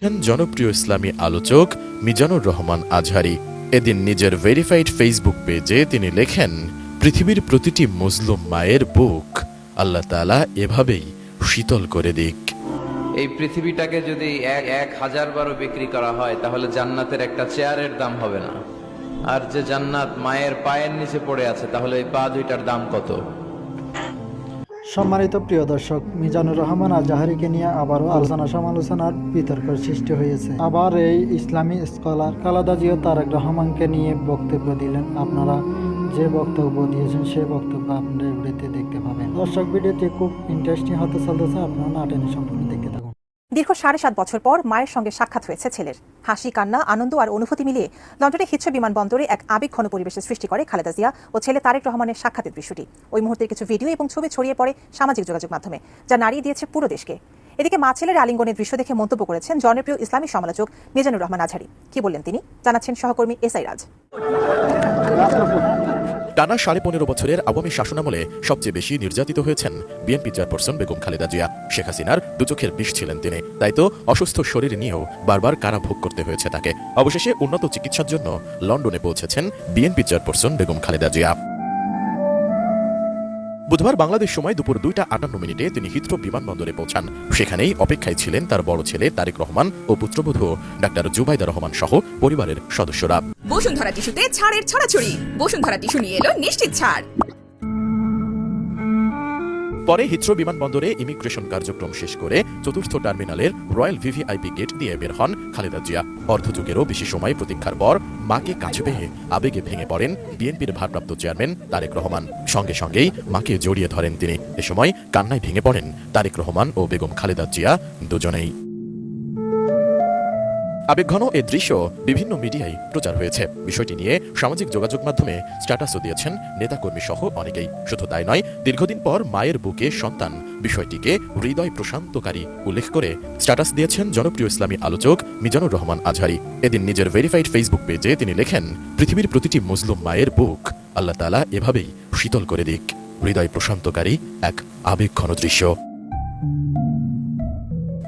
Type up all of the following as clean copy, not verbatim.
জনপ্রিয় ইসলামী আলোচক মিজানুর রহমান আজহারী এদিন নিজের ভেরিফাইড ফেসবুক পেজে তিনি লেখেন, পৃথিবীর প্রতিটি মজলুম মায়ের বুক আল্লাহ তাআলা এভাবেই শীতল করে দিক। এই পৃথিবীটাকে যদি 1000 বারও বিক্রি করা হয় তাহলে জান্নাতের একটা চেয়ারের দাম হবে না। আর যে জান্নাত মায়ের পায়ের নিচে পড়ে আছে, তাহলে এই পা দুইটার দাম কত? সম্মানিত প্রিয় দর্শক, মিজানুর রহমান আজহারীকে নিয়ে আবারও আলোচনা সমালোচনার বিতর্কের সৃষ্টি হয়েছে। আবার এই ইসলামী স্কলার খালেদা জিয়া তারেক রহমানকে নিয়ে বক্তব্য দিলেন। আপনারা যে বক্তব্য দিয়েছেন সেই বক্তব্য আপনারা ভিডিওতে দেখতে পাবেন। দর্শক, ভিডিওটি খুব ইন্টারেস্টিং হতে চলতেছে, আপনারা না টেনে সম্পূর্ণ দেখতে থাকুন। দীর্ঘ 7.5 বছর পর মায়ের সঙ্গে সাক্ষাৎ হয়েছে ছেলের। হাসি, কান্না, আনন্দ আর অনুভূতি মিলিয়ে লন্ডনের হিথ্রো বিমানবন্দরে এক আবেগঘন পরিবেশের সৃষ্টি করে খালেদা জিয়া ও ছেলে তারেক রহমানের সাক্ষাতের দৃশ্যটি। ওই মুহূর্তের কিছু ভিডিও এবং ছবি ছড়িয়ে পড়ে সামাজিক যোগাযোগ মাধ্যমে, যা নাড়িয়ে দিয়েছে পুরো দেশকে। এদিকে মা ছেলের আলিঙ্গনের দৃশ্য দেখে মন্তব্য করেছেন জনপ্রিয় ইসলামী সমালোচক মিজানুর রহমান আজহারী। কি বললেন তিনি, জানাচ্ছেন সহকর্মী এসআই রাজ। টানা 15.5 বছরের আওয়ামী শাসনামলে সবচেয়ে বেশি নির্যাতিত হয়েছেন বিএনপি চেয়ারপারসন বেগম খালেদা জিয়া। শেখ হাসিনার দুচোখের বিষ ছিলেন তিনি, তাই তো অসুস্থ শরীর নিয়েও বারবার কারাভোগ করতে হয়েছে তাকে। অবশেষে উন্নত চিকিৎসার জন্য লন্ডনে পৌঁছেছেন বিএনপি চেয়ারপারসন বেগম খালেদা জিয়া। বুধবার বাংলাদেশ সময় দুপুর 2:58 তিনি হিথ্রো বিমানবন্দরে পৌঁছান। সেখানেই অপেক্ষায় ছিলেন তার বড় ছেলে তারেক রহমান ও পুত্রবধূ ডাক্তার জুবাইদা রহমান সহ পরিবারের সদস্যরা। বসুন্ধরা টিস্যুতে ছাড়ের ছড়াছড়ি। বসুন্ধরা টিস্যু নিয়ে এলো নিশ্চিত ছাড়। পরে হিথ্রো বিমানবন্দরে ইমিগ্রেশন কার্যক্রম শেষ করে চতুর্থ টার্মিনালের রয়্যাল ভিভিআইপি গেট দিয়ে বের হন খালেদা জিয়া। অর্ধযুগেরও বেশি সময় প্রতীক্ষার পর মাকে কাছে পেয়ে আবেগে ভেঙে পড়েন বিএনপির ভারপ্রাপ্ত চেয়ারম্যান তারেক রহমান। সঙ্গে সঙ্গেই মাকে জড়িয়ে ধরেন তিনি। এ সময় কান্নায় ভেঙে পড়েন তারেক রহমান ও বেগম খালেদা জিয়া দুজনেই। আবেগঘন এ দৃশ্য বিভিন্ন মিডিয়ায় প্রচার হয়েছে। বিষয়টি নিয়ে সামাজিক যোগাযোগ মাধ্যমে স্ট্যাটাসও দিয়েছেন নেতাকর্মী সহ অনেকেই। শুধু তাই নয়, দীর্ঘদিন পর মায়ের বুকে সন্তান, বিষয়টিকে হৃদয় প্রশান্তকারী উল্লেখ করে স্ট্যাটাস দিয়েছেন জনপ্রিয় ইসলামী আলোচক মিজানুর রহমান আজহারী। এদিন নিজের ভেরিফাইড ফেসবুক পেজে তিনি লেখেন, পৃথিবীর প্রতিটি মুসলিম মায়ের বুক আল্লাহ তাআলা এভাবেই শীতল করে দিক। হৃদয় প্রশান্তকারী এক আবেগঘন দৃশ্য।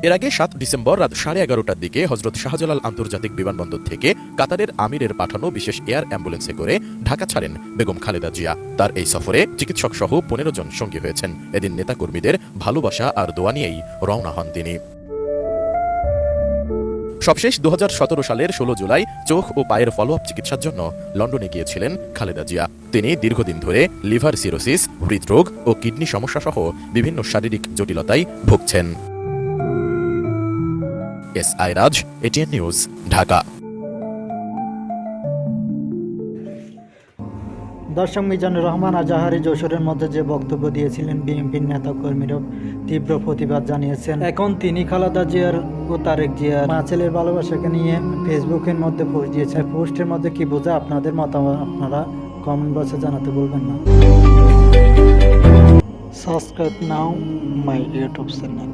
এর আগে 7 ডিসেম্বর রাত 11:30টার দিকে হযরত শাহজালাল আন্তর্জাতিক বিমানবন্দর থেকে কাতারের আমিরের পাঠানো বিশেষ এয়ার অ্যাম্বুলেন্সে করে ঢাকা ছাড়েন বেগম খালেদা জিয়া। তার এই সফরে চিকিৎসক সহ 15 জন সঙ্গী হয়েছেন। এদিন নেতাকর্মীদের ভালোবাসা আর দোয়া নিয়েই রওনা হন তিনি। সবশেষ 2017 সালের 16 জুলাই চোখ ও পায়ের ফলো আপ চিকিৎসার জন্য লন্ডনে গিয়েছিলেন খালেদা জিয়া। তিনি দীর্ঘদিন ধরে লিভার সিরোসিস, হৃদরোগ ও কিডনি সমস্যা সহ বিভিন্ন শারীরিক জটিলতায় ভুগছেন। এসআই রাজ, এটিএন নিউজ, ঢাকা। দর্শক, মিজানুর রহমান আজহারী যশোরের মধ্যে যে বক্তব্য দিয়েছিলেন, বিএনপির নেতা কর্মীরা তীব্র প্রতিবাদ জানিয়েছেন। এখন তিনি খালেদা জিয়ার ও তারেক জিয়ার মা ছেলের ভালোবাসাকে নিয়ে ফেসবুকের মধ্যে পোস্ট দিয়েছেন। পোস্টের মধ্যে কি বোঝা, আপনাদের মতামত আপনারা কমেন্ট বক্সে জানাতে বলবেন না। Subscribe now my YouTube channel.